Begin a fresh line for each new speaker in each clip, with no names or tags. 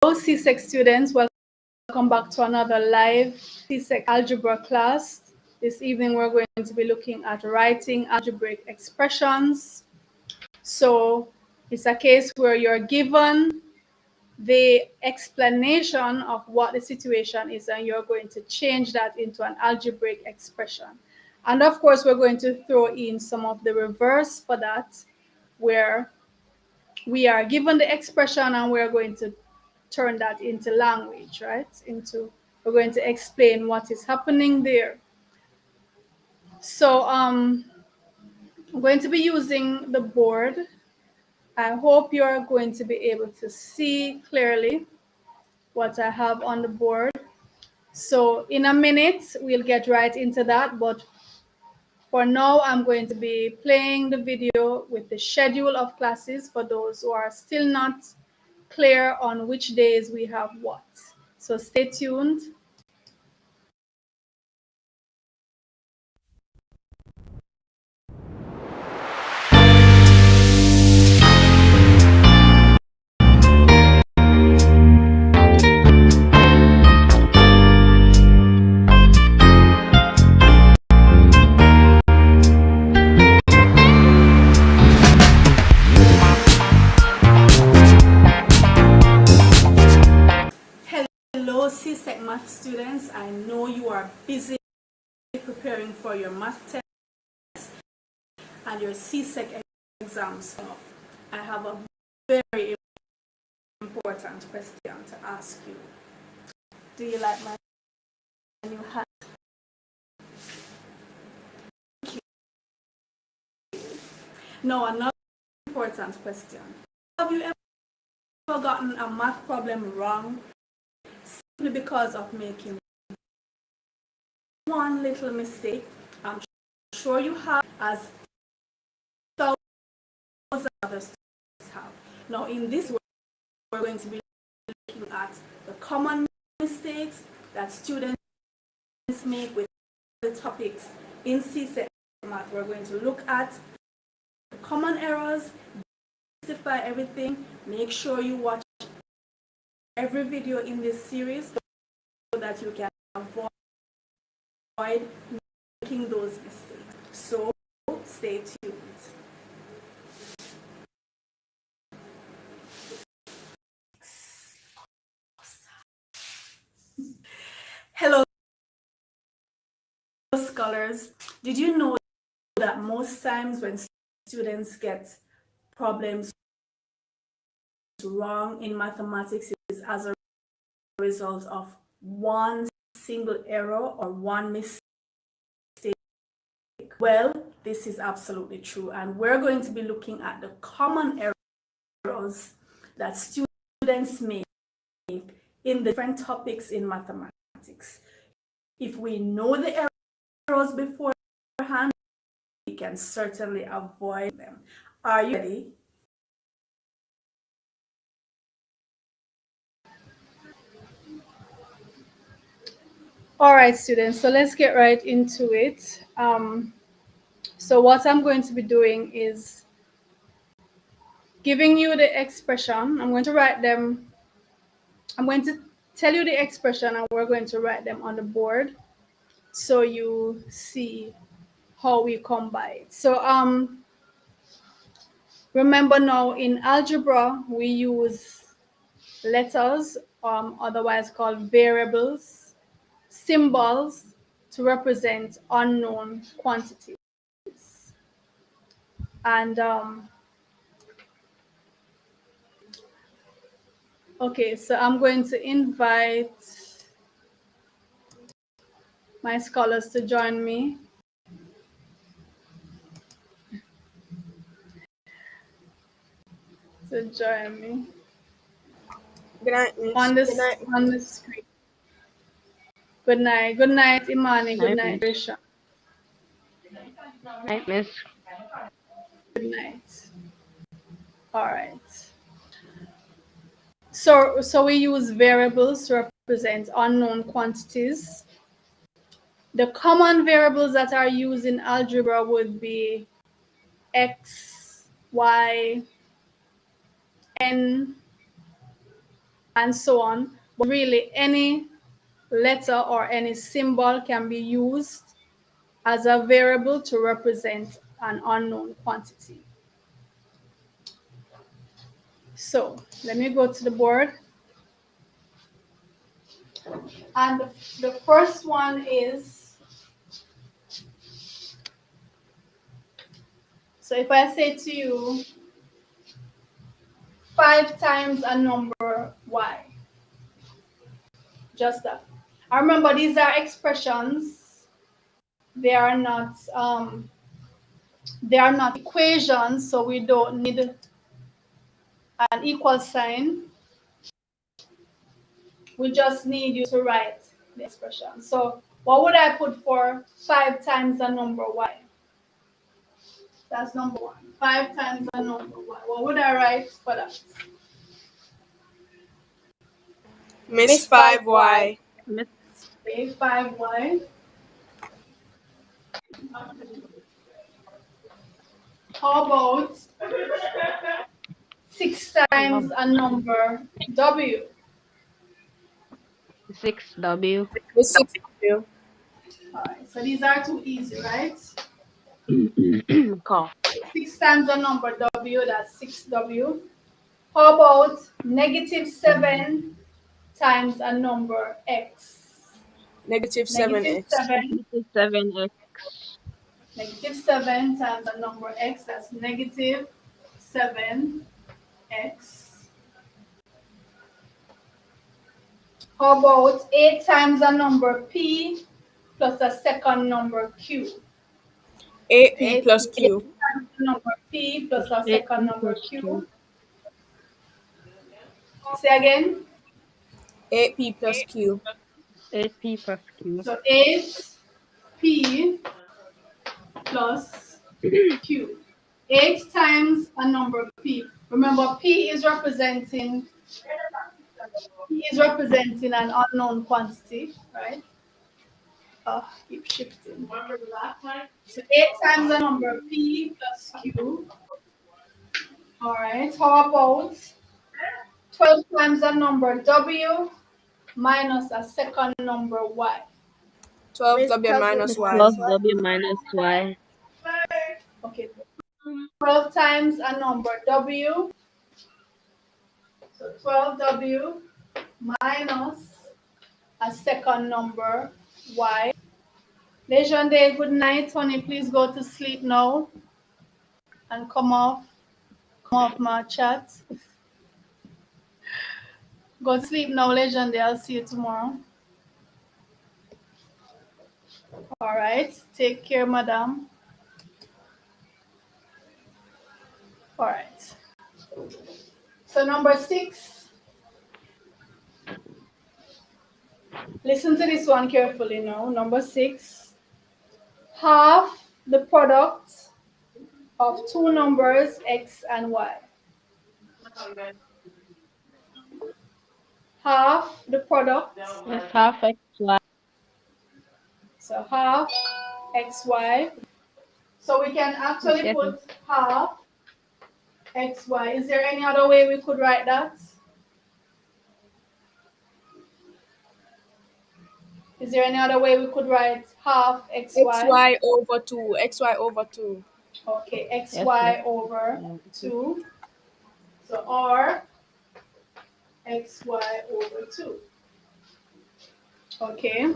CSEC students, welcome back to another live CSEC algebra class. This evening we're going to be looking at writing algebraic expressions. So it's a case where you're given the explanation of what the situation is and you're going to change that into an algebraic expression. And of course, we're going to throw in some of the reverse for that, where we are given the expression and we're going to turn that into language, right? We're going to explain what is happening there. So I'm going to be using the board. I hope you're going to be able to see clearly what I have on the board. So in a minute, we'll get right into that. But for now, I'm going to be playing the video with the schedule of classes for those who are still not clear on which days we have what. So stay tuned. CSEC math students, I know you are busy preparing for your math test and your CSEC exams. I have a very important question to ask you. Do you like my new hat? No, another important question. Have you ever gotten a math problem wrong simply because of making one little mistake? I'm sure you have, as thousands of other students have. Now in this we're going to be looking at the common mistakes that students make with the topics in CSEC math. We're going to look at the common errors, demystify everything. Make sure you watch every video in this series so that you can avoid making those mistakes. So stay tuned. Hello scholars. Did you know that most times when students get problems wrong in mathematics is as a result of one single error or one mistake? Well, this is absolutely true, and we're going to be looking at the common errors that students make in the different topics in mathematics. If we know the errors beforehand, we can certainly avoid them. Are you ready? All right, students, so let's get right into it. So what I'm going to be doing is giving you the expression. I'm going to write them. I'm going to tell you the expression and we're going to write them on the board so you see how we come by it. So remember now in algebra, we use letters, otherwise called variables, symbols to represent unknown quantities. And okay, so I'm going to invite my scholars to join me. To join me.
Good night, Miss.
On the screen. Good night. Good night, Imani. Good night, Risha.
Good night, Miss.
Good night. All right. So we use variables to represent unknown quantities. The common variables that are used in algebra would be x, y, n, and so on. But really, any letter or any symbol can be used as a variable to represent an unknown quantity. So let me go to the board. And the first one is, so if I say to you, 5 times a number y, just that. I remember these are expressions. They are not equations, so we don't need an equal sign. We just need you to write the expression. So what would I put for 5 times the number y? That's number 1. 5 times the number y. What would I write for that?
Miss 5y.
Okay, 5y. How about 6 times a number w?
6W.
Miss 6w.
All right, so these are too easy, right?
Call.
6 times a number w, that's 6w. How about negative 7 times a number x?
Negative
Negative
7x.
7.
7x.
Negative 7 times a number x, that's negative 7x. How about 8 times a number p plus a second number q?
8p plus q.
8 times the number p plus a second number q. Say again.
8p plus q.
8p plus q.
So 8p plus q. 8 times a number p. Remember, p is representing an unknown quantity, right? Keep shifting. So 8 times the number p plus q. All right. How about 12 times the number w minus a second number y?
12w minus y.
Plus w minus y.
Okay. 12 times a number w. So 12w minus a second number y. Legende, good night, honey. Please go to sleep now and come off my chat. Go to sleep now, Legende. I'll see you tomorrow. All right. Take care, madam. All right. So number 6. Listen to this one carefully now. Number 6. Half the product of two numbers x and y. Half the product.
Yes, half xy.
So half xy. So we can actually
Yes.
put half xy. Is there any other way we could write that? Is there any other way we could write half xy?
xy over 2. xy over 2.
Okay, xy
Yes,
over 2. So or xy over 2. Okay.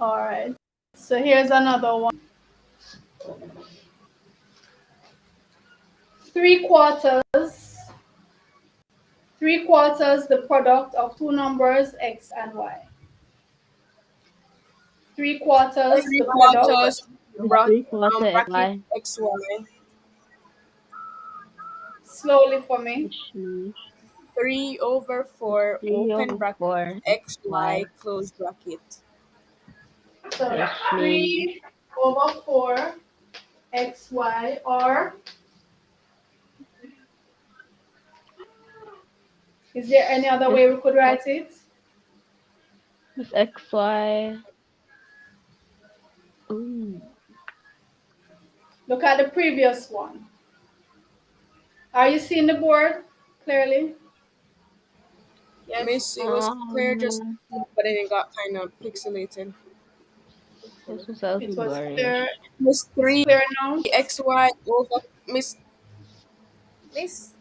All right. So here's another one. 3/4. 3/4 the product of two numbers x and y. 3/4 the product.
Bracket
xy.
xy.
Slowly for me.
Which means
3 over 4
3
open
over
bracket
4
xy close bracket.
So
which means
3 over 4 xy, or is there any other way we could write it?
this xy. Ooh.
Look at the previous one. Are you seeing the board? clearly?
Yes. Miss, it was clear just, but then it got kind of pixelated.
This was
It was
algebraic.
clear.
Miss
It's
3
clear now.
xy over Miss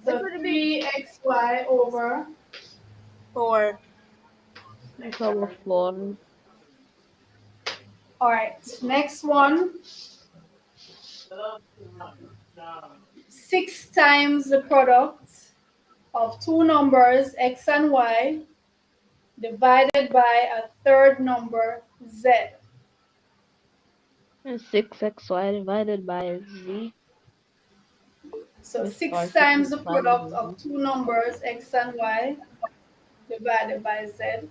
So 3xy over
4.
It's over 4.
all right. Next one. 6 times the product of two numbers x and y divided by a third number z.
And 6xy divided by z.
So
This
6
or
times the
6xy
product
over
of
z.
two numbers x and y divided by z.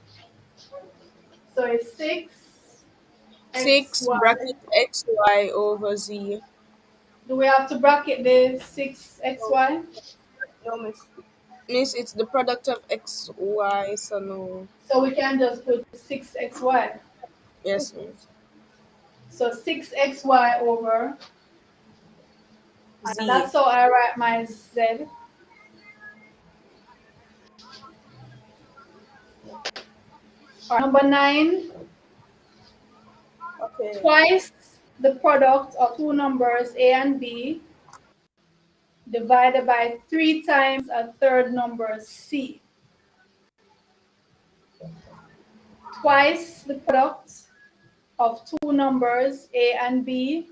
So it's
6
6xy.
bracket xy over z.
Do we have to bracket the
No,
6xy?
no, Miss. Miss, it's the product of xy, so no.
So we can just put 6xy.
Yes, Miss.
So 6xy over, and
Z.
that's how I write my z. All right, number 9,
Okay.
twice the product of two numbers a and b divided by 3 times a third number c. Twice the product of two numbers a and b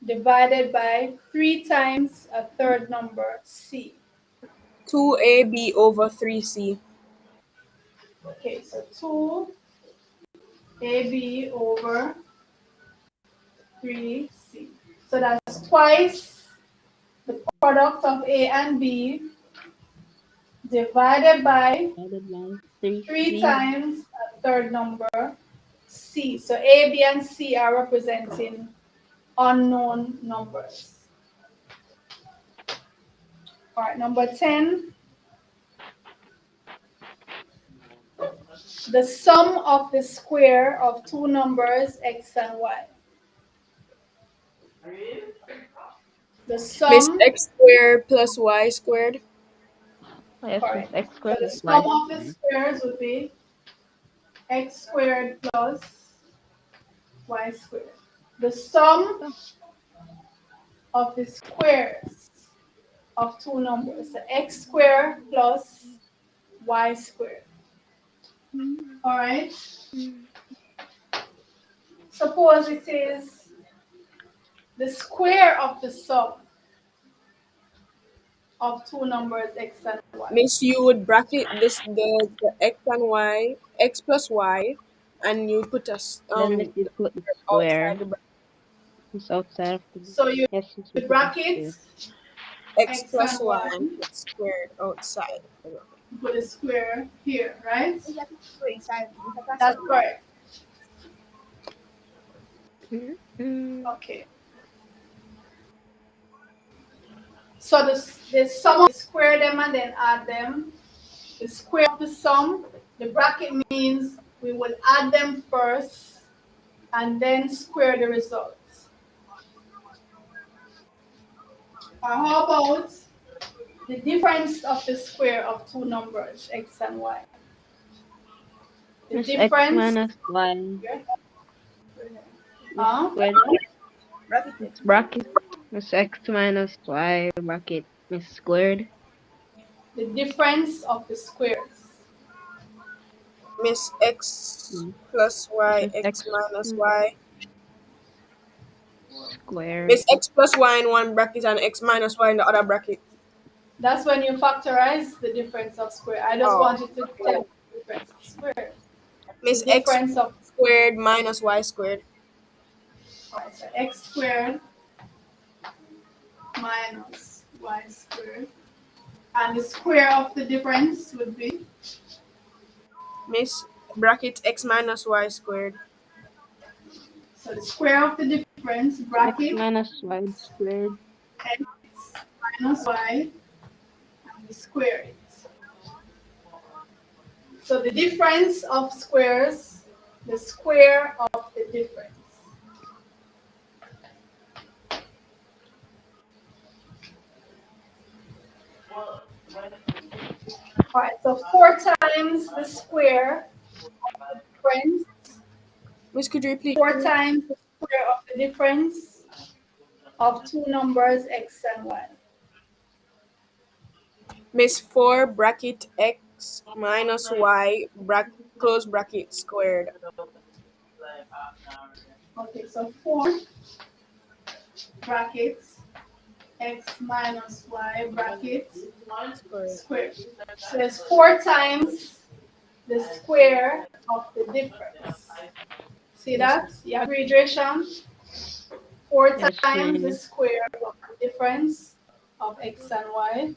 divided by 3 times a third number c.
2ab over 3c.
Okay, so 2ab over 3c. So that's twice the product of a and b divided by
Divided by
3
3c.
times a third number c. So a, b, and c are representing unknown numbers. All right, number 10. The sum of the square of two numbers x and y. The
Miss,
sum,
x squared plus y squared.
Yes, it's
correct.
x
So
squared
the
plus y
sum of the
squared.
squares would be x squared plus y squared. The sum of the squares of two numbers, so x squared plus y squared. All right. Suppose it is the square of the sum of two numbers x and y.
Miss, you would bracket this the x and y, x plus y, and you put
Then if you put the
outside
square,
the
it's outside of the.
So you
Yes, since we put the
bracket
square.
x
x
plus
and
y
y,
and put squared outside.
put a square here, right? That's correct. Okay. So the sum of square them and then add them. The square of the sum, the bracket means we will add them first and then square the results. Or how about the difference of the square of two numbers, x and y? The
It's x
difference,
minus y.
huh?
Squared. It's bracket. It's x minus y bracket is squared.
The difference of the squares.
Miss, x
Mm.
plus y,
It's
x
x
minus y.
squared.
Miss, x plus y in one bracket and x minus y in the other bracket.
That's when you factorize the difference of square. I just
Oh.
wanted to tell you the difference of square. The
Miss, x
difference of
squared minus y squared.
right, so x squared minus y squared. And the square of the difference would be,
Miss, bracket x minus y squared.
so the square of the difference,
X
bracket,
minus y squared.
x minus y, and we square it. So the difference of squares, the square of the difference. All right, so 4 times the square of the difference,
Miss, could you repeat?
4 times the square of the difference of two numbers x and y.
Miss 4 bracket x minus y close bracket squared.
Okay, so 4 brackets x minus y bracket
Squared.
squared. So it's 4 times the square of the difference. See
Yes,
that? You agree, Dreshan? 4
Yes,
times the
ma'am.
square of the difference of x and y.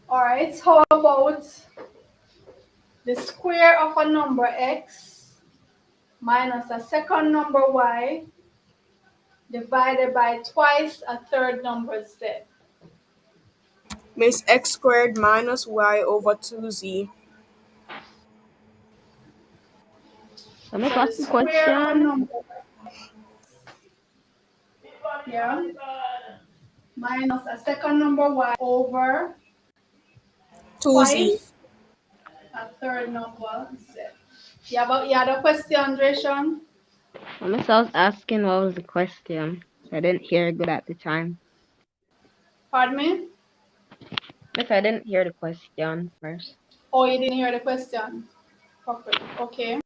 All right, how about the square of a number x minus a second number y divided by twice a third number z?
Miss x squared minus y over 2z.
So Miss,
So the
what's the
square of a
question?
number, yeah, minus a second number y over
2z.
twice a third number z. You had a question, Dreshan?
So Miss, I was asking what was the question. I didn't hear good at the time.
Pardon me?
Miss, I didn't hear the question first.
Oh, you didn't hear the question properly. Okay.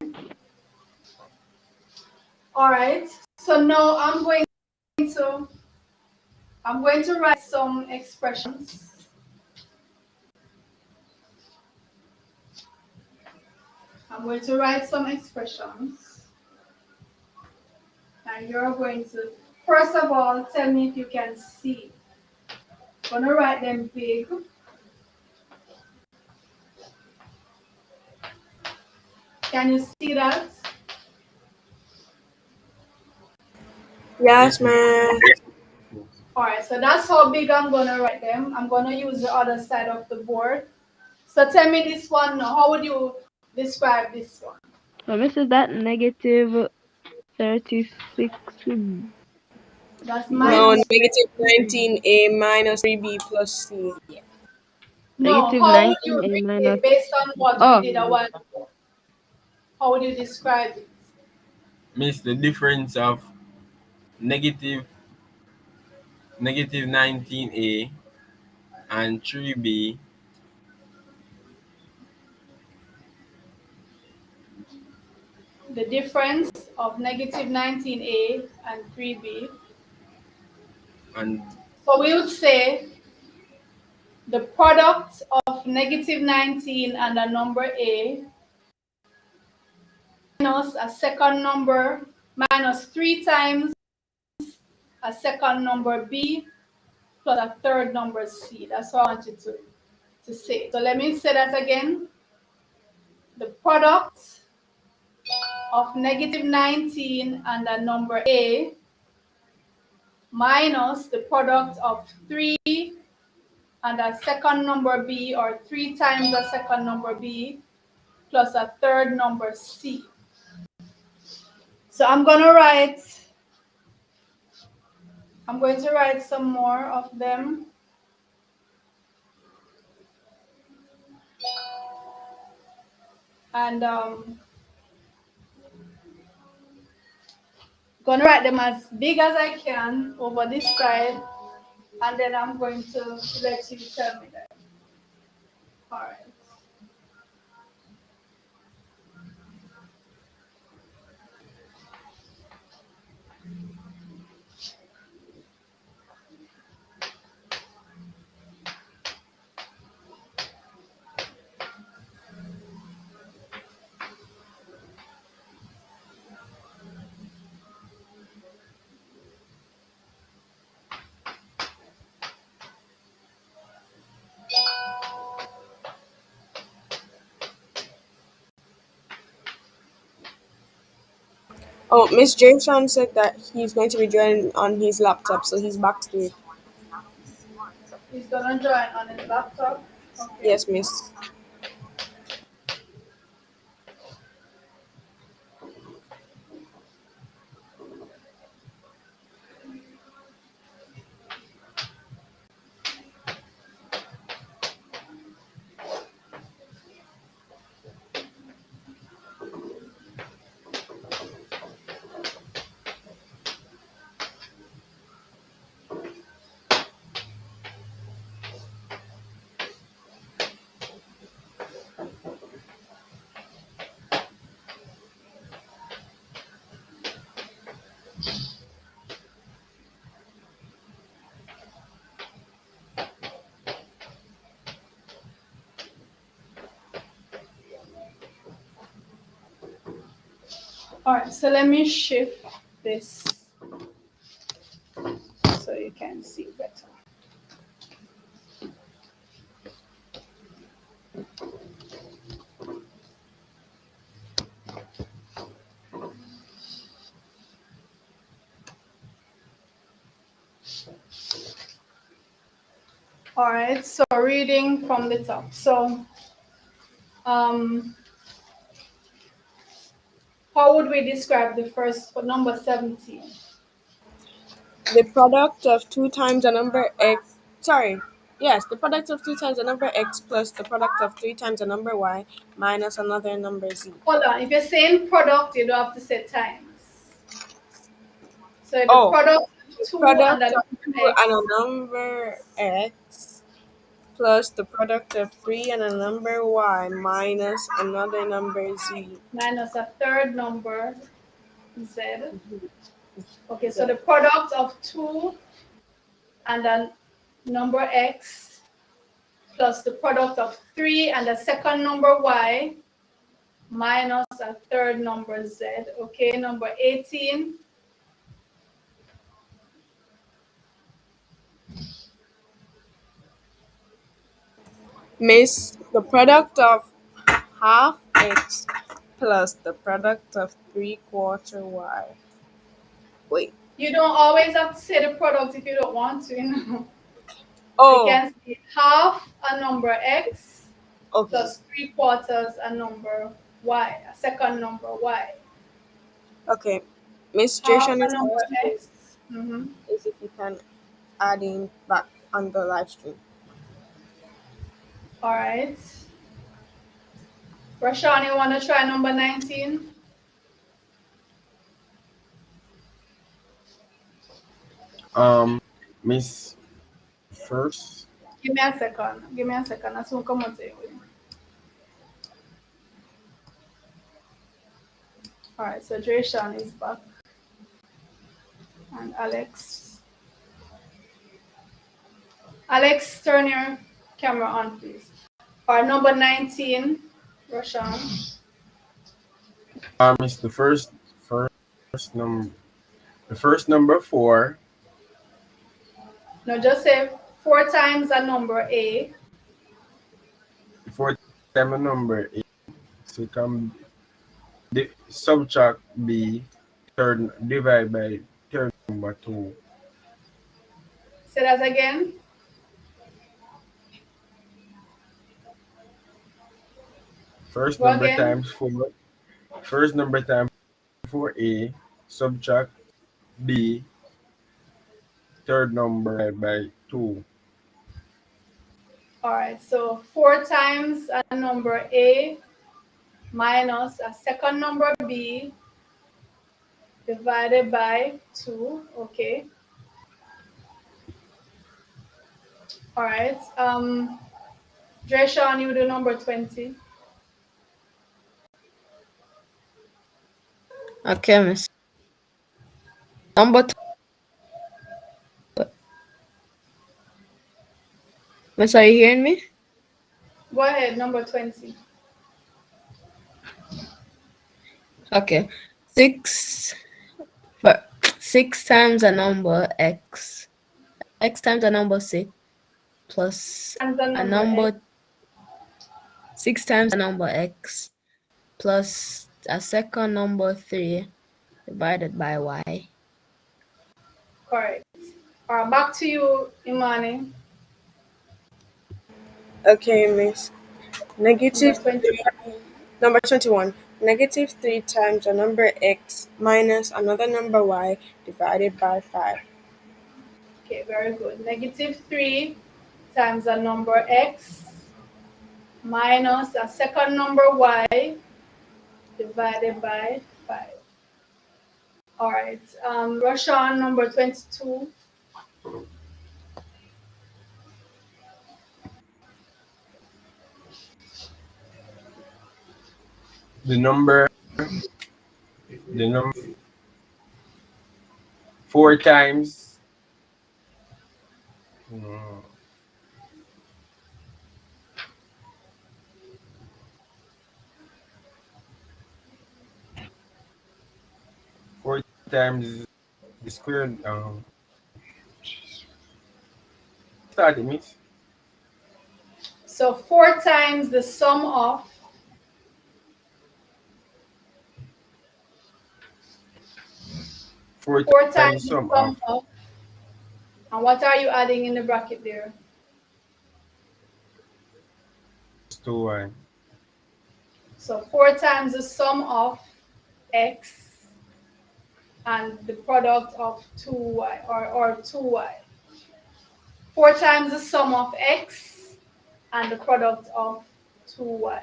All right. So now to I'm going to write some expressions. I'm going to write some expressions. And you're going to, first of all, tell me if you can see. I'm going to write them big. Can you see that?
Yes, man.
All right, so that's how big I'm going to write them. I'm going to use the other side of the board. So tell me this one now. How would you describe this one?
So Miss, is that negative 36?
That's
No,
minus.
negative 19a minus 3b plus c.
No,
Negative
how would you
19a
read
minus.
it based on what we
Oh,
did a while ago? How would you describe it?
Miss the difference of negative 19a and 3b
The difference of negative 19a and 3b.
and
So we would say the product of negative 19 and a number a minus a second number minus 3 times a second number b plus a third number c. That's what I want you to say. So let me say that again. The product of negative 19 and a number a minus the product of 3 and a second number b, or 3 times a second number b plus a third number c. So I'm going to write some more of them. And going to write them as big as I can over this side, and then I'm going to let you tell me that. All right.
Oh, Miss Jameson said that he's going to be joining on his laptop, so he's backstage.
He's going to join on his laptop. Okay.
Yes, Miss.
All right, so let me shift this so you can see better. All right, so reading from the top. So, how would we describe the first for number 17?
The product of 2 times a number x. Sorry. Yes, the product of 2 times a number x plus the product of 3 times a number y minus another number z.
Hold on, if you're saying product, you don't have to say times. So the
Oh,
product of
the
2 and
product
the
of
number
2 and a
x
number x plus the product of 3 and a number y minus another number z.
minus a third number z. Okay, so
Z.
the product of 2 and a number x plus the product of 3 and the second number y minus a third number z. Okay, number 18.
Miss the product of half x plus the product of 3/4 y. Wait.
You don't always have to say the product if you don't want to, you know. You
Oh,
can say half a number x
okay.
plus 3/4 a number y, a second number y.
Okay. Miss
Half
Jason
a
is
number
asking
x. Mm-hmm.
is if you can add in back on the live stream.
All right. Rashawn, you want to try number 19?
Miss first.
Give me a second. Give me a second. I soon come out to you. All right, so Drayshawn is back. And Alex. Alex, turn your camera on, please. All right, number 19, Rashawn.
Miss the first number. The first number 4.
No, just say 4 times a number A.
Before time a number 8. So it can subtract b third divide by third number 2.
Say that again.
First
Go
number
again.
times 4. First number times 4a subtract b third number by 2.
All right, so 4 times a number A minus a second number B divided by 2. Okay. All right. Dreshawn, you do number 20.
Okay, miss. Number miss, are you hearing me?
Go ahead, number 20.
Okay. 6 for 6 times a number x. X times a number 6 plus
And the
a
number X.
number 6 times a number x plus a second number 3 divided by y.
Correct. All right, back to you, Imani.
Okay, Miss.
Number
Negative 3.
21.
Number 21. Negative 3 times a number x minus another number y divided by 5.
Okay, very good. Negative 3 times a number X minus a second number Y divided by 5. All right. Rashawn, number 22.
The number 4 times mm, times the square. Start it, miss.
So 4 times the sum of
4
4
times
times the
sum
sum
of
of, and what are you adding in the bracket there?
2y.
So 4 times the sum of x and the product of 2y or 2y. 4 times the sum of x and the product of 2y.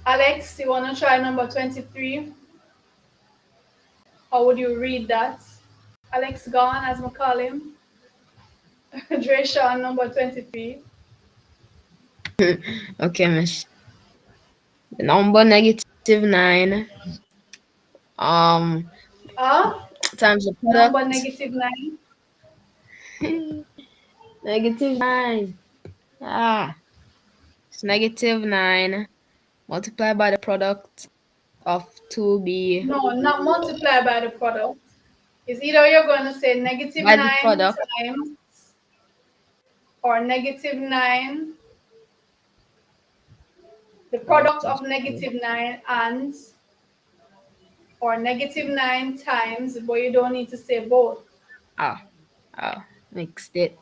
Alex, you want to try number 23? How would you read that? Alex gone, as we call him. Dresha, number 23.
Okay, miss. The number -9 times the
Number
product
-9.
-9. It's -9 multiplied by the product of 2b
No, not multiply by the product. It's either you're going to say
by the
-9
product.
times or -9, the product of -9 and or -9 times, but you don't need to say both.
Mixed it.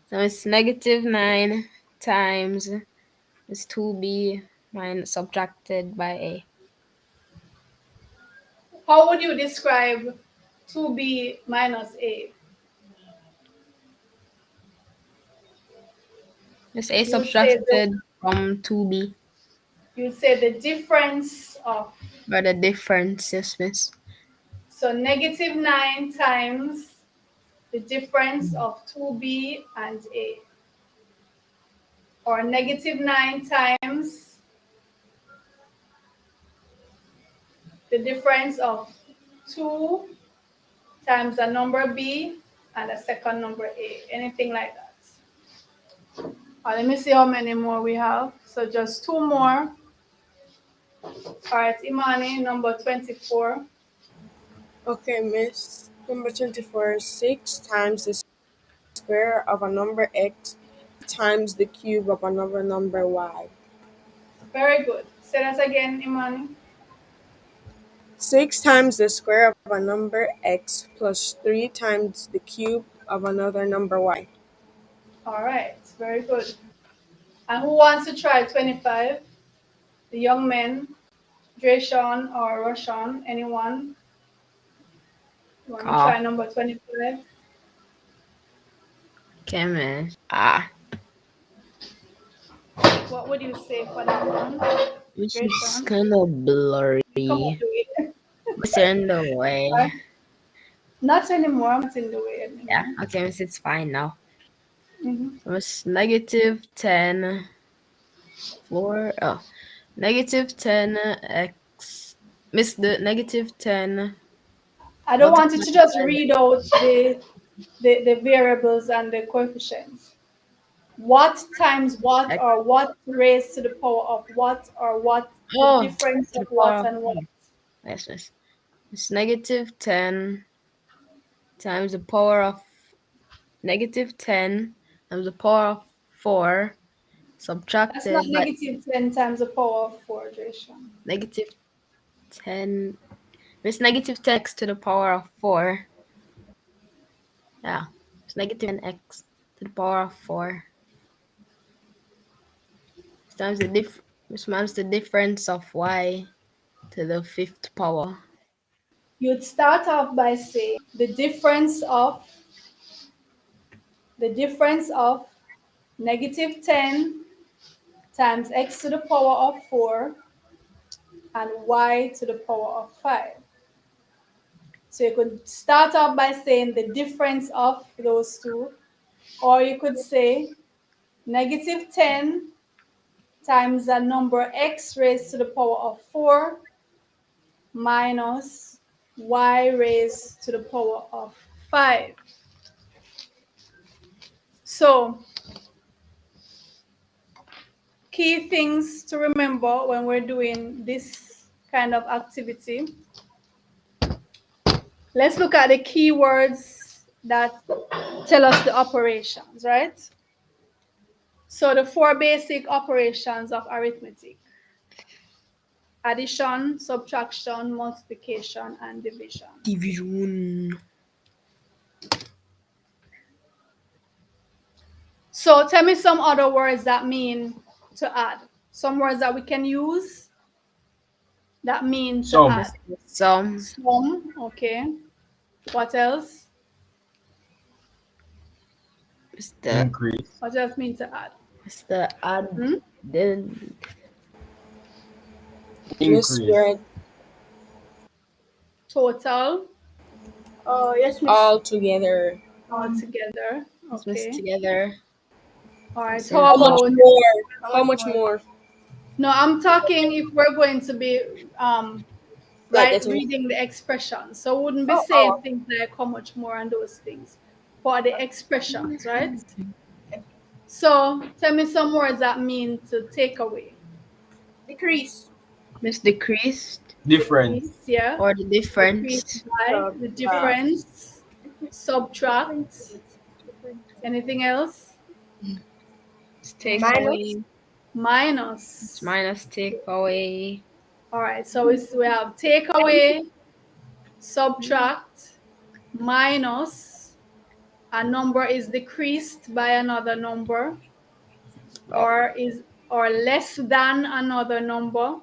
So it's -9 times it's 2b minus subtracted by a.
How would you describe 2b minus a?
It's a
You would say
subtracted from 2b
the difference of,
by the difference, yes, miss.
so -9 times the difference of 2b and a, or -9 times the difference of 2 times a number b and a second number a, anything like that. Let me see how many more we have. So just 2 more. All right, Imani, number 24.
Okay, miss. Number 24, 6 times the square of a number x times the cube of another number y.
Very good. Say that again, Imani.
6 times the square of a number x plus 3 times the cube of another number y.
All right, very good. And who wants to try 25? The young men, Drayshawn or Roshan, anyone? You want to try number 25?
Okay, miss.
What would you say for that one?
Which is
Drayshawn?
kind of blurry.
Come on, do it.
It's in the way.
Not anymore. I'm not in the way anymore.
Yeah, okay, miss, it's fine now.
Mm-hmm.
So it's -10 for -10 x. Miss the -10.
I don't want you to just read out the variables and the coefficients. What times what,
X.
or what raised to the power of what, or what, the difference
To
of
the power
what
of
and what.
yes, miss. It's -10 times the power of -10 times the power of 4
That's not
subtracted by
-10 times the power of 4, Jason.
-10. It's -10x to the power of 4. Yeah, it's -10x to the power of 4 times which minus the difference of y to the 5th power.
You'd start off by saying the difference of -10 times x to the power of 4 and y to the power of 5. So you could start off by saying the difference of those two, or you could say -10 times a number x raised to the power of 4 minus y raised to the power of 5. So, key things to remember when we're doing this kind of activity. Let's look at the keywords that tell us the operations, right? So the 4 basic operations of arithmetic: addition, subtraction, multiplication, and division.
Division.
So tell me some other words that mean to add. Some words that we can use that mean to
Sum.
add.
Sum.
Sum, okay. What else?
Mr.
Increase.
What else mean to add?
Mr. Add.
Hmm?
Then
Miss
Increase.
word
Total,
Oh, yes, miss.
all together.
all together.
mix
Okay.
together.
All right.
So
How
How much
about?
more? How much more?
No, I'm talking if we're going to be
Like
right
getting.
reading the expressions. So wouldn't be
Oh,
saying
oh.
things like how much more and those things for the expressions, right? So tell me some words that mean to take away.
Decrease.
Miss decreased
Difference.
Decrease, yeah.
or the difference.
Decrease by the difference. Subtract. Anything else?
It's take
Minus.
away.
Minus.
It's minus take away.
All right. So we have take away, subtract, minus. A number is decreased by another number, or less than another number,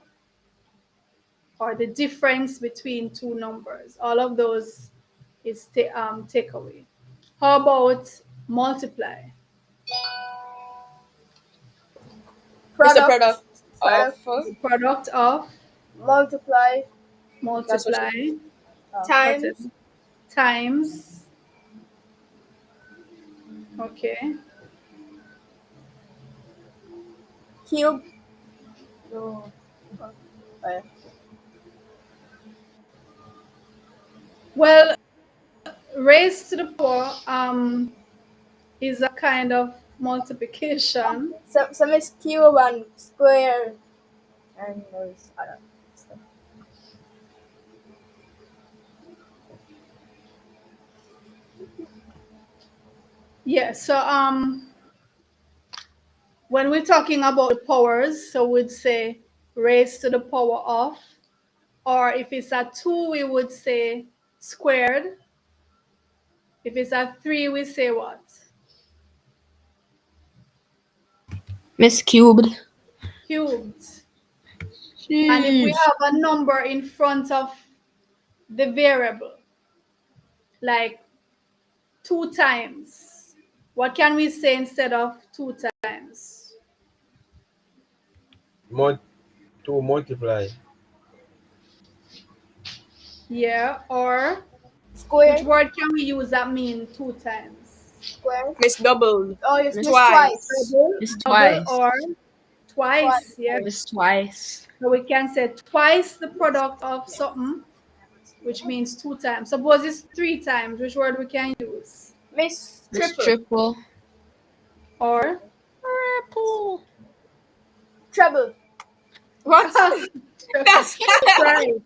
or the difference between two numbers. All of those is takeaway. How about multiply?
It's the
Product.
product of
The product of
Multiply.
multiply
Times.
times. Okay.
Cube. No.
Well, raised to the power is a kind of multiplication.
Some is cube and square. And those other stuff.
Yeah, so when we're talking about the powers, so we'd say raised to the power of, or if it's a 2, we would say squared. If it's a 3, we say what?
Miss cubed.
Cubed. And if we
Jeez.
have a number in front of the variable, like 2 times, what can we say instead of 2 times?
To multiply.
Yeah, or
Square.
which word can we use that mean 2 times?
Square.
Miss doubled.
Oh, yes,
Miss
miss twice.
Miss
Double
twice.
or twice, yeah.
Miss twice.
So we can say twice the product of something, which means 2 times. Suppose it's 3 times, which word we can use?
Miss
Miss
triple.
triple.
Or
Triple.
Treble.
What? That's
thrice.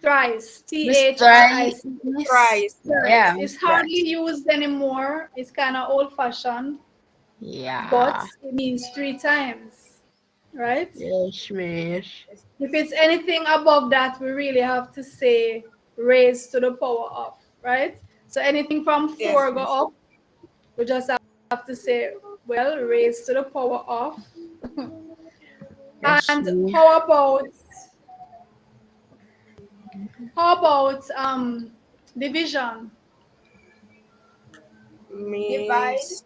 Thrice.
Miss
Thrice.
price.
Yeah.
It's
Miss
hardly used anymore. It's kind of old fashioned,
Yeah.
but it means 3 times, right?
Yes, miss.
If it's anything above that, we really have to say raised to the power of, right? So anything from 4
Yes,
go up, we just have to say, well, raised to the power of.
Yes,
And
miss.
how about division?
Miss.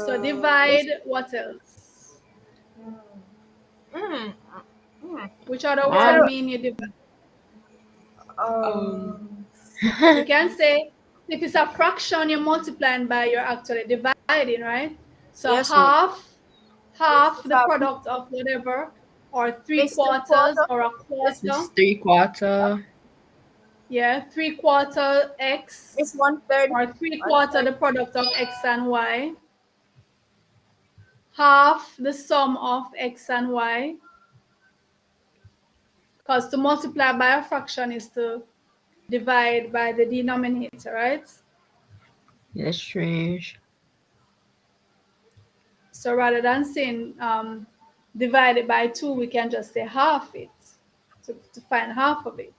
So divide, what else?
Mm.
Which other word mean you divide? You can say if it's a fraction, you're multiplying by, you're actually dividing, right? So
Yes,
half the product of whatever, or 3/4 or a
It's
quarter.
3/4.
Yeah, 3/4 x,
It's 1/3.
or 3/4 the product of x and y. Half the sum of x and y. Because to multiply by a fraction is to divide by the denominator, right?
That's strange.
So rather than saying divide it by 2, we can just say half it to find half of it.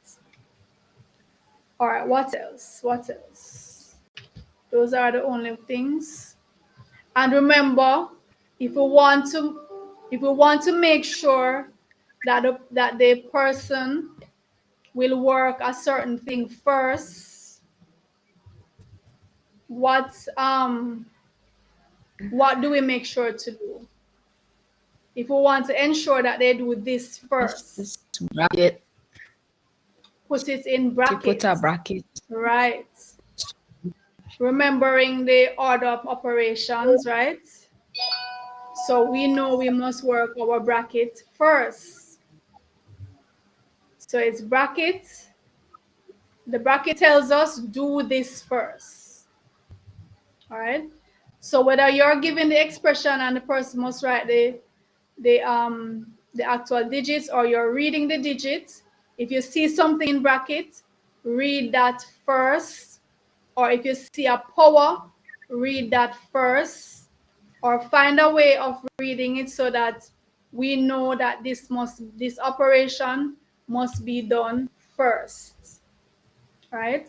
All right, what else? What else? Those are the only things. And remember, if we want to make sure that the person will work a certain thing first, what do we make sure to do? If we want to ensure that they do this first,
This bracket.
put it in
You put a
brackets.
bracket.
Right. Remembering the order of operations, right? So we know we must work our bracket first. So it's bracket. The bracket tells us do this first. All right. So whether you're given the expression and the person must write the actual digits, or you're reading the digits, if you see something in bracket, read that first. Or if you see a power, read that first. Or find a way of reading it so that we know that this operation must be done first. Right?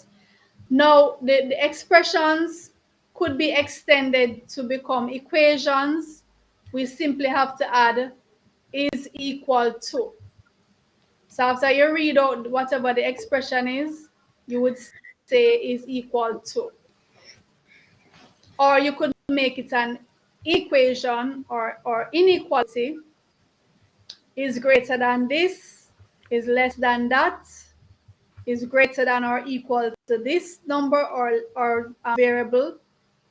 Now, the expressions could be extended to become equations. We simply have to add is equal to. So after you read out whatever the expression is, you would say is equal to. Or you could make it an equation or inequality is greater than this, is less than that, is greater than or equal to this number or variable,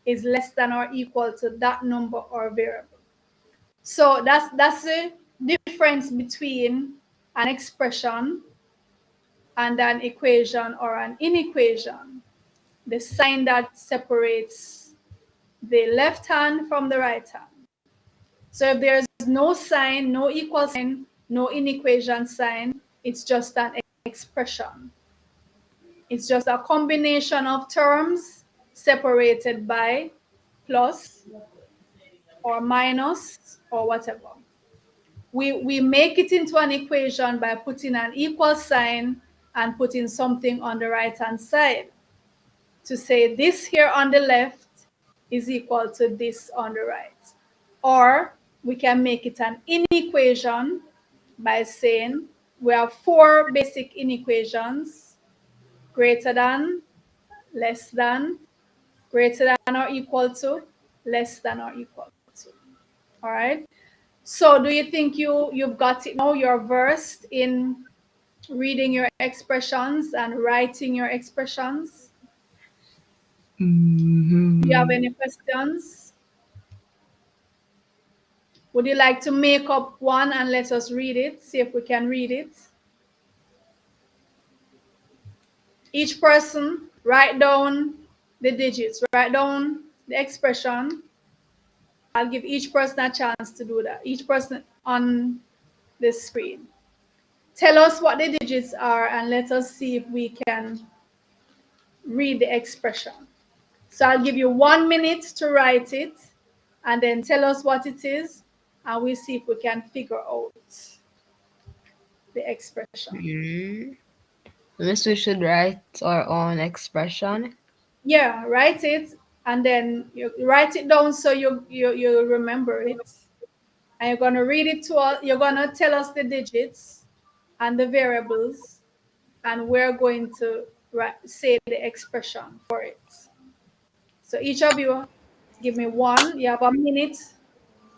is less than or equal to that number or variable. So that's the difference between an expression and an equation or an inequation. The sign that separates the left hand from the right hand. So if there's no sign, no equal sign, no inequation sign, it's just an expression. It's just a combination of terms separated by plus or minus or whatever. We make it into an equation by putting an equal sign and putting something on the right hand side to say this here on the left is equal to this on the right. Or we can make it an inequation by saying we have 4 basic inequations: greater than, less than, greater than or equal to, less than or equal to. All right. So do you think you've got it now? You're versed in reading your expressions and writing your expressions? Do you have any questions? Would you like to make up one and let us read it? See if we can read it. Each person write down the digits, write down the expression. I'll give each person a chance to do that. Each person on the screen. Tell us what the digits are and let us see if we can read the expression. So I'll give you 1 minute to write it and then tell us what it is, and we'll see if we can figure out the expression.
Miss, we should write our own expression.
Yeah, write it and then you write it down so you remember it. And you're gonna read it to us. You're gonna tell us the digits and the variables, and we're going to say the expression for it. So each of you, give me one. You have a minute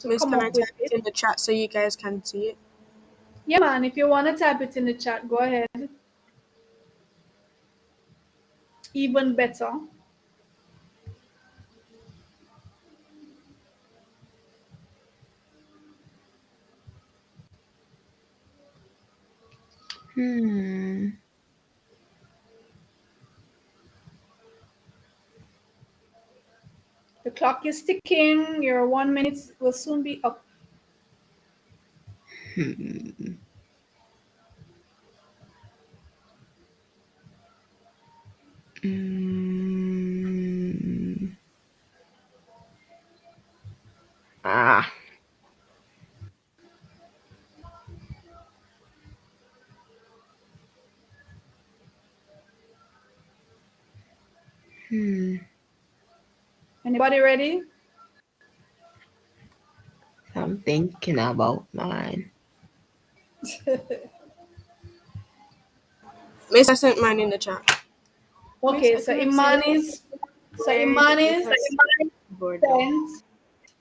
to
Miss,
come
can I
up with
type
it.
it in the chat so you guys can see it?
Yeah, man. If you want to type it in the chat, go ahead. Even better. The clock is ticking. Your 1 minute will soon be up.
Mm. Ah.
Anybody ready?
I'm thinking about mine.
Miss, I sent mine in the chat.
Okay,
Miss, I cannot see
Imani's
because board though.
sent.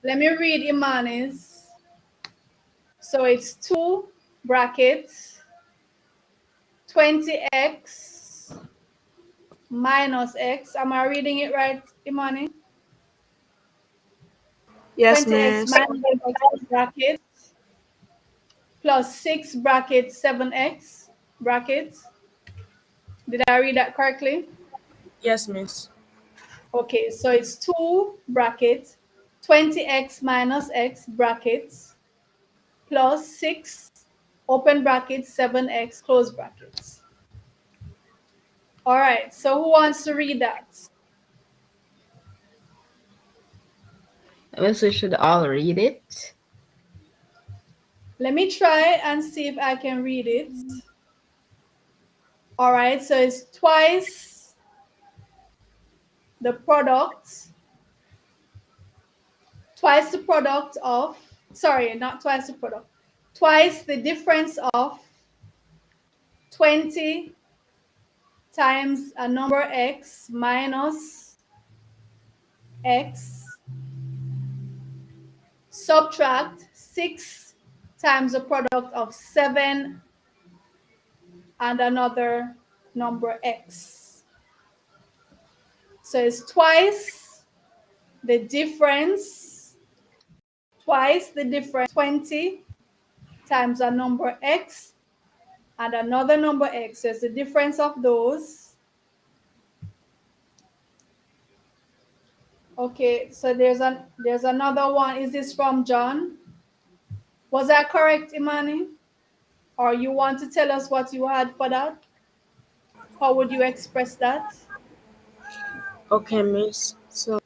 Let me read Imani's. So it's 2 brackets 20x minus x. Am I reading it right, Imani?
Yes,
20x
miss.
minus x brackets plus 6 brackets 7x brackets. Did I read that correctly?
Yes, miss.
Okay, so it's 2 brackets 20x minus x brackets plus 6 open brackets 7x close brackets. All right, so who wants to read that?
I guess we should all read it.
Let me try and see if I can read it. All right, so it's twice the product, twice the difference of 20 times a number x minus x, subtract 6 times the product of 7 and another number x. So it's twice the difference, 20 times a number x and another number x. So it's the difference of those. Okay, so there's another one. Is this from John? Was that correct, Imani? Or you want to tell us what you had for that? How would you express that?
Okay, miss. So,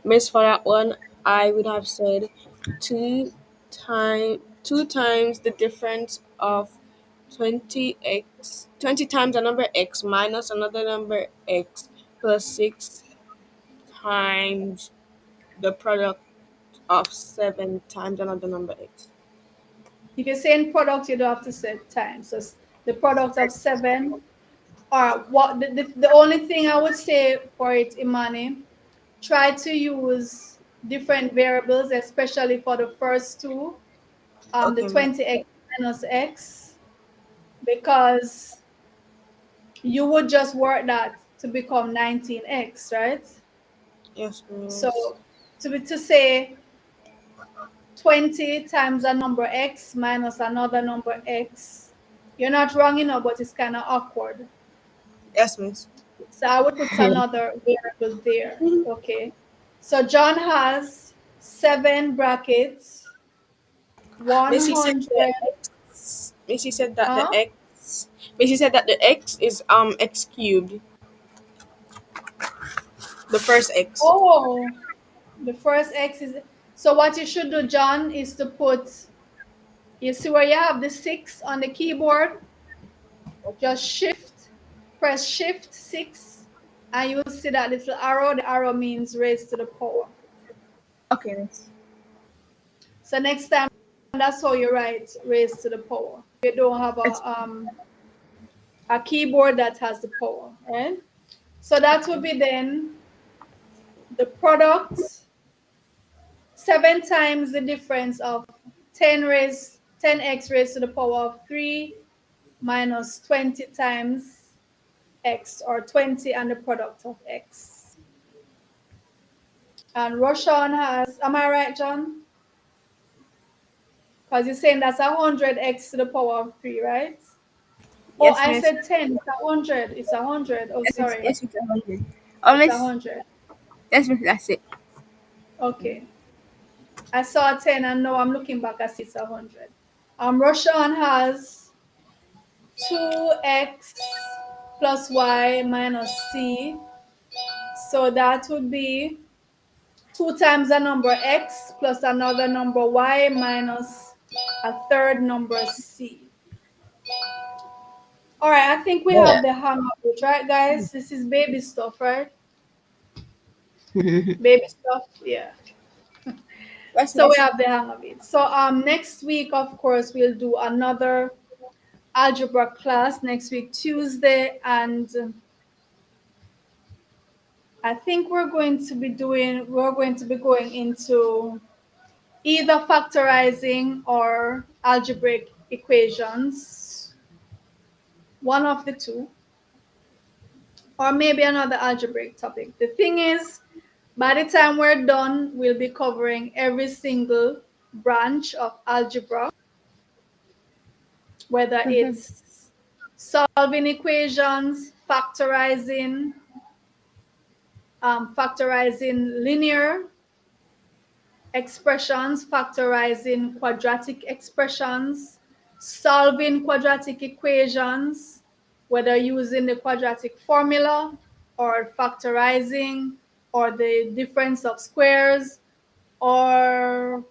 miss, for that one, I would have said 2 times the difference of 20 times a number x minus another number x plus 6 times the product of 7 times another number x.
If you're saying product, you don't have to say times. So the product of 7. Or what the only thing I would say for it, Imani, try to use different variables, especially for the first two, the
Okay, miss.
20x minus x, because you would just work that to become 19x, right?
Yes,
So
miss.
to say 20 times a number x minus another number x, you're not wrong enough, but it's kind of awkward.
Yes, miss.
So I would put another variable there. Okay. So John has 7 brackets,
Missy said
100.
Missy said that the
Huh?
x. Missy said that the x is x cubed. The first x.
Oh, the first x is. So what you should do, John, is to put, you see where you have the 6 on the keyboard? Just press shift 6, and you'll see that little arrow. The arrow means raised to the power.
Okay, miss.
So next time, that's how you write raised to the power. You don't have a keyboard that has the power, right? So that would be then the product 7 times the difference of 10x raised to the power of 3 minus 20 times x, or 20 and the product of x. And Roshan has, am I right, John? Because you're saying that's 100x to the power of 3, right? Oh,
Yes,
I
miss.
said 10. It's 100. It's 100. Oh,
Yes, miss.
sorry.
Yes, miss. 100. Oh,
It's
miss.
100.
Yes, miss. That's it.
Okay. I saw 10 and now I'm looking back, I see it's 100. Roshan has 2x plus y minus c. So that would be 2 times a number x plus another number y minus a third number c. All right, I think we have the hang of it, right, guys? This is baby stuff, right? Baby stuff, yeah.
That's
So we
nice.
have the hang of it. So next week, of course, we'll do another algebra class next week, Tuesday, and I think we're going to be going into either factorizing or algebraic equations, one of the two, or maybe another algebraic topic. The thing is, by the time we're done, we'll be covering every single branch of algebra, whether it's solving equations, factorizing linear expressions, factorizing quadratic expressions, solving quadratic equations, whether using the quadratic formula or factorizing or the difference of squares or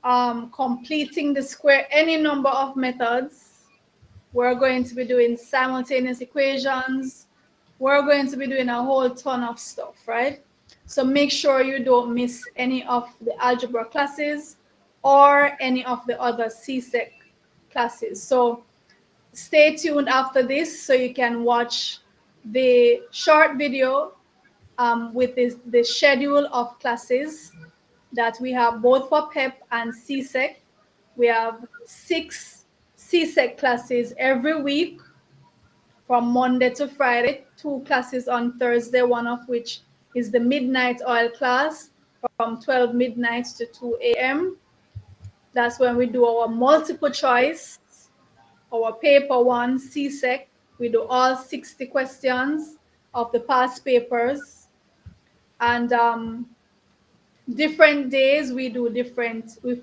completing the square, any number of methods. We're going to be doing simultaneous equations. We're going to be doing a whole ton of stuff, right? So make sure you don't miss any of the algebra classes or any of the other CSEC classes. So stay tuned after this so you can watch the short video with the schedule of classes that we have both for PEP and CSEC. We have 6 CSEC classes every week from Monday to Friday, 2 classes on Thursday, one of which is the midnight oil class from 12 midnight to 2 a.m. That's when we do our multiple choice, our paper 1 CSEC. We do all 60 questions of the past papers. And different days we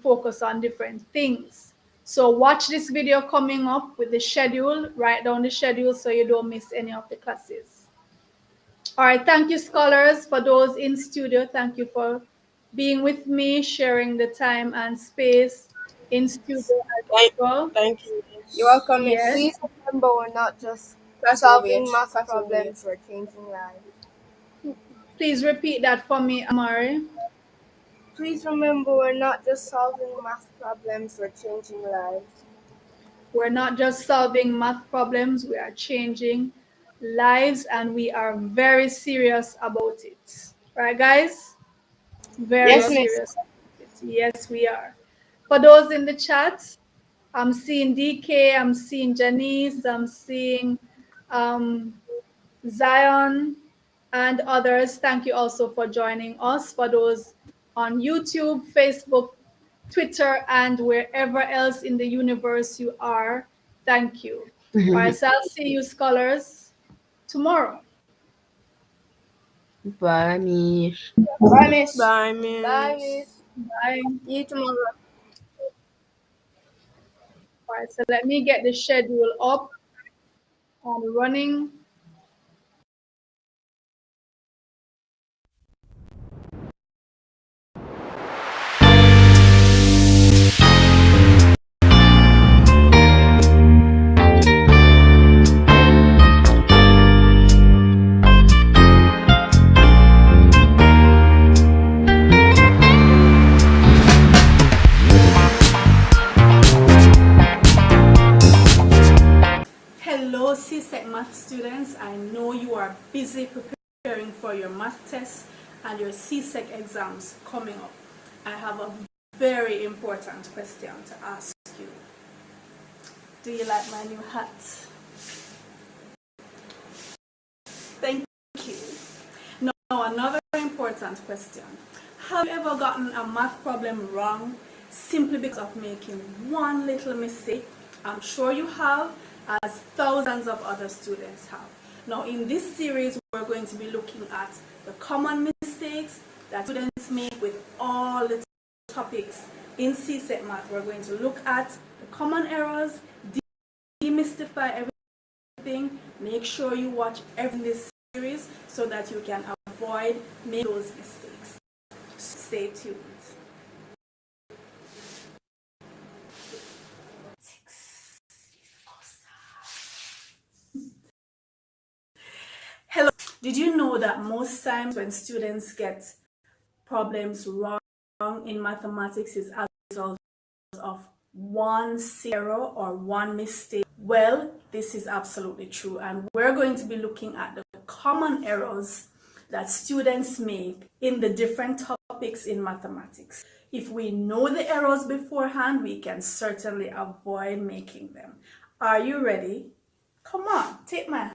focus on different things. So watch this video coming up with the schedule, write down the schedule so you don't miss any of the classes. All right, thank you, scholars. For those in studio, thank you for being with me, sharing the time and space in studio as well.
Thank you.
You're welcome, Miss.
Yes,
Please remember we're not just
Class
solving
over
math
Class over
problems, we're changing lives.
please repeat that for me, Amari.
Please remember we're not just solving math problems, we're changing lives.
We're not just solving math problems, we are changing lives, and we are very serious about it. Right, guys? Very
Yes,
Yes.
miss.
serious about it. Yes, we are. For those in the chat, I'm seeing DK, I'm seeing Janice, I'm seeing Zion, and others. Thank you also for joining us. For those on YouTube, Facebook, Twitter, and wherever else in the universe you are, thank you. All right, so I'll see you, scholars, tomorrow.
Bye, Mish.
Bye, Miss.
Bye, miss.
Bye, Miss.
Bye.
See you tomorrow.
All right, so let me get the schedule up and running. Hello, CSEC math students. I know you are busy preparing for your math tests and your CSEC exams coming up. I have a very important question to ask you. Do you like my new hat? Thank you. Now, another important question. Have you ever gotten a math problem wrong simply because of making one little mistake? I'm sure you have, as thousands of other students have. Now, in this series, we're going to be looking at the common mistakes that students make with all the topics in CSEC math. We're going to look at the common errors, demystify Make sure you watch every this series so that you can avoid making those mistakes. Stay tuned. Hello. Did you know that most times when students get problems wrong in mathematics is as a result of one error or one mistake? Well, this is absolutely true, and we're going to be looking at the common errors that students make in the different topics in mathematics. If we know the errors beforehand, we can certainly avoid making them. Are you ready? Come on, take my hand.